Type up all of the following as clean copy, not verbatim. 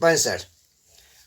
65।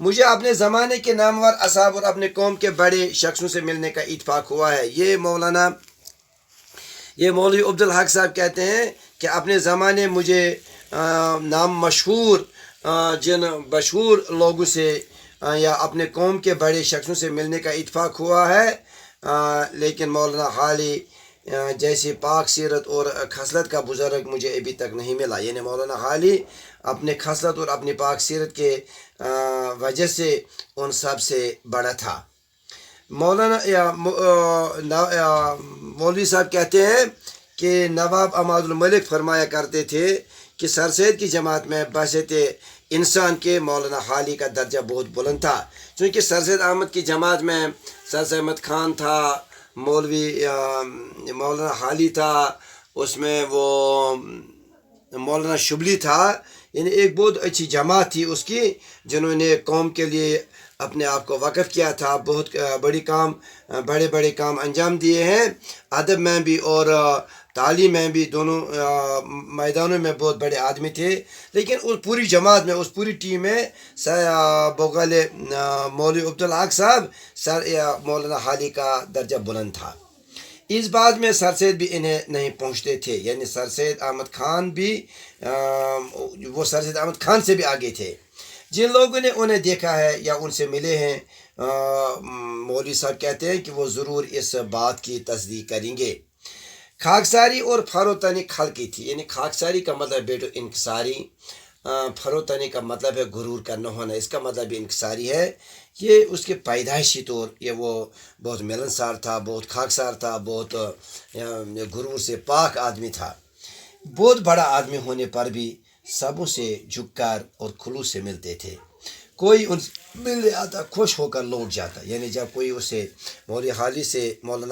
مجھے اپنے زمانے کے نامور اصحاب اور اپنے قوم کے بڑے شخصوں سے ملنے کا اتفاق ہوا ہے. یہ مولوی عبدالحق صاحب کہتے ہیں کہ اپنے زمانے مجھے نام مشہور جن مشہور لوگوں سے یا اپنے قوم کے بڑے شخصوں سے ملنے کا اتفاق ہوا ہے، لیکن مولانا حالی جیسے پاک سیرت اور خصلت کا بزرگ مجھے ابھی تک نہیں ملا. یعنی مولانا حالی اپنے خصلت اور اپنی پاک سیرت کے وجہ سے ان سب سے بڑا تھا. مولوی صاحب کہتے ہیں کہ نواب احمد الملک فرمایا کرتے تھے کہ سر سید کی جماعت میں بحثیت انسان کے مولانا حالی کا درجہ بہت بلند تھا، چونکہ سر سید احمد کی جماعت میں سر سید احمد خان تھا، مولانا حالی تھا، اس میں وہ مولانا شبلی تھا. یعنی ایک بہت اچھی جماعت تھی اس کی، جنہوں نے قوم کے لیے اپنے آپ کو وقف کیا تھا، بہت بڑے بڑے کام انجام دیے ہیں. ادب میں بھی اور تعلیم میں بھی، دونوں میدانوں میں بہت بڑے آدمی تھے. لیکن اس پوری جماعت میں، اس پوری ٹیم میں بغل مولوی عبدالحق صاحب مولانا حالی کا درجہ بلند تھا. اس بات میں سر سید بھی انہیں نہیں پہنچتے تھے. یعنی سر سید احمد خان بھی وہ سر سید احمد خان سے بھی آگے تھے. جن لوگوں نے انہیں دیکھا ہے یا ان سے ملے ہیں، مولوی صاحب کہتے ہیں کہ وہ ضرور اس بات کی تصدیق کریں گے. خاکساری اور فروتنی خلقی تھی. یعنی خاکساری کا مطلب بیٹو انکساری، فروتنی کا مطلب ہے غرور کا نہ ہونا، اس کا مطلب بھی انکساری ہے. یہ اس کے پیدائشی طور یہ وہ بہت ملنسار تھا، بہت خاکسار تھا، بہت غرور سے پاک آدمی تھا. بہت بڑا آدمی ہونے پر بھی سبوں سے جھک کر اور خلوص سے ملتے تھے. کوئی ان سے ملنے آتا خوش ہو کر لوٹ جاتا. یعنی جب کوئی اسے مولانا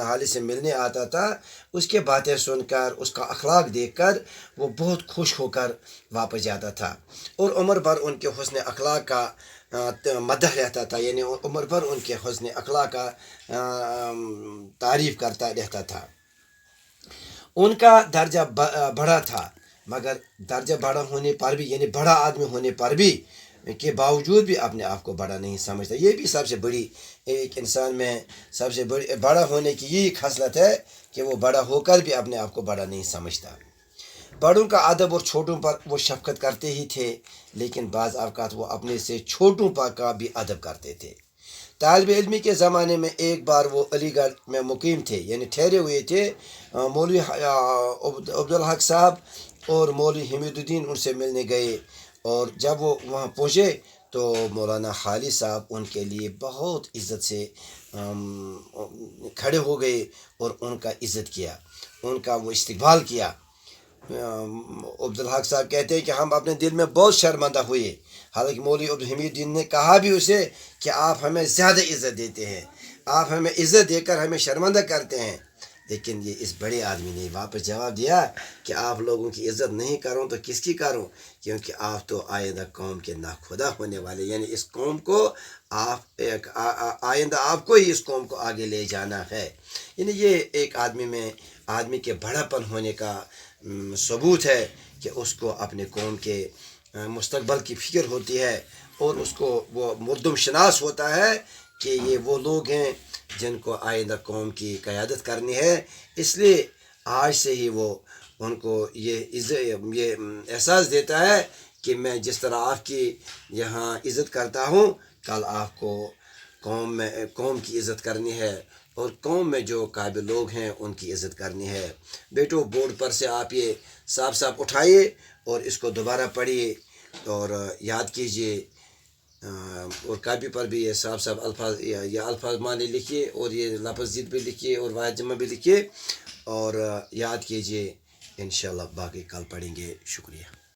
حالی سے ملنے آتا تھا، اس کے باتیں سن کر، اس کا اخلاق دیکھ کر وہ بہت خوش ہو کر واپس جاتا تھا، اور عمر بھر ان کے حسن اخلاق کا مدح رہتا تھا. یعنی عمر بھر ان کے حسن اخلاق کا تعریف کرتا رہتا تھا. ان کا درجہ بڑا تھا، مگر درجہ بڑا ہونے پر بھی، یعنی بڑا آدمی ہونے پر بھی کے باوجود بھی اپنے آپ کو بڑا نہیں سمجھتا. یہ بھی سب سے بڑی ایک انسان میں سب سے بڑا ہونے کی یہی خصلت ہے کہ وہ بڑا ہو کر بھی اپنے آپ کو بڑا نہیں سمجھتا. بڑوں کا ادب اور چھوٹوں پر وہ شفقت کرتے ہی تھے، لیکن بعض اوقات وہ اپنے سے چھوٹوں پر کا بھی ادب کرتے تھے. طالب علمی کے زمانے میں ایک بار وہ علی گڑھ میں مقیم تھے، یعنی ٹھہرے ہوئے تھے. مولوی عبدالحق صاحب اور مولوی حمید الدین ان سے ملنے گئے، اور جب وہ وہاں پہنچے تو مولانا حالی صاحب ان کے لیے بہت عزت سے کھڑے ہو گئے اور ان کا عزت کیا، ان کا وہ استقبال کیا. عبدالحق صاحب کہتے ہیں کہ ہم اپنے دل میں بہت شرمندہ ہوئے. حالانکہ مولوی حمید الدین نے کہا بھی اسے کہ آپ ہمیں زیادہ عزت دیتے ہیں، آپ ہمیں عزت دے کر ہمیں شرمندہ کرتے ہیں. لیکن یہ اس بڑے آدمی نے واپس جواب دیا کہ آپ لوگوں کی عزت نہیں کروں تو کس کی کروں، کیونکہ آپ تو آئندہ قوم کے ناخدا ہونے والے. یعنی اس قوم کو آئندہ آپ کو ہی اس قوم کو آگے لے جانا ہے. یعنی یہ ایک آدمی کے بڑا پن ہونے کا ثبوت ہے کہ اس کو اپنے قوم کے مستقبل کی فکر ہوتی ہے، اور اس کو وہ مردم شناس ہوتا ہے کہ یہ وہ لوگ ہیں جن کو آئندہ قوم کی قیادت کرنی ہے. اس لیے آج سے ہی وہ ان کو یہ احساس دیتا ہے کہ میں جس طرح آپ کی یہاں عزت کرتا ہوں، کل آپ کو قوم کی عزت کرنی ہے، اور قوم میں جو قابل لوگ ہیں ان کی عزت کرنی ہے. بیٹو بورڈ پر سے آپ یہ صاف اٹھائیے اور اس کو دوبارہ پڑھیے اور یاد کیجیے، اور کاپی پر بھی یہ صاف الفاظ معنی لکھیے، اور یہ لفظ ضد بھی لکھیے اور واحد جمع بھی لکھیے اور یاد کیجیے. انشاءاللہ باقی کل پڑھیں گے. شکریہ.